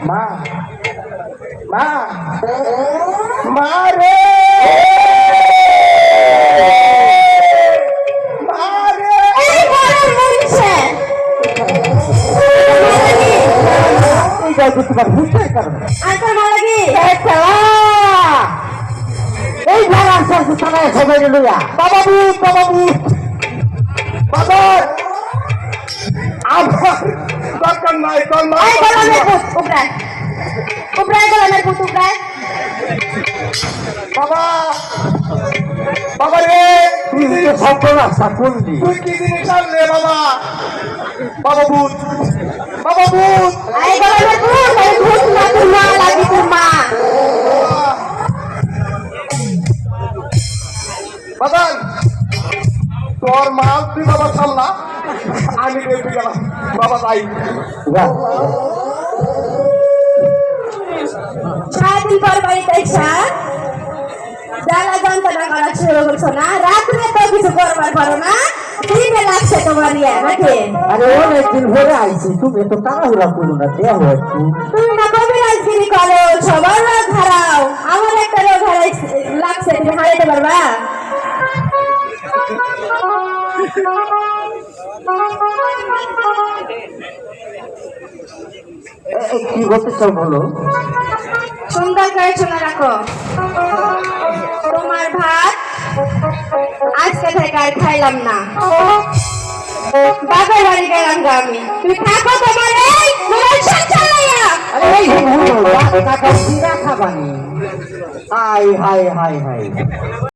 মা মা মা রে মা রে এই বড় মরিছে এই যাই তোমার হুঁশের কারণে আঙ্কেল মারা কি এই ভাড়া থানায় সবাই লইয়া বাবা ভূত বাবা আমার দরকার নাই তোর মা এই গলামের ভূত উপরায় উপরায় গলামের ভূত উপরায় বাবা বাবা রে তুই সব রাস্তা করলি তুই কি জিনিস আনলে বাবা বাবা ভূত এই গলামের ভূত এই ভূত না তোর মা লাগি তোর মা বাবা তোর মা তুই বাবা সামলা আমি রেখে গেলাম বাবা তাই সারাদিন পর বাড়িতে এসা জ্বালা যন্ত্রণা করা শুরু করছো না রাত্রে তো কিছু করবার পারো না দিনে লাগছে তোমার ইয়ে নাকি আরে অনেকদিন ধরে আইছি তুমি তো তাড়াহুড়া করো না দেহ একটু তুমি না কবি রাজগিরি করো সবার রোগ হারাও আমার একটা রোগ লাগছে তুমি হারাইতে পারবা কি করতে চাও বলো সুন্দর করে শুনে রাখো তোমার ভাত আজকে থেকে আর খাইলাম না বাপের বাড়ি গেলাম গো আমি তুমি থাকো তোমার এই মোবাইল সংসার লইয়া আরে এই টাকা খাবানি হাই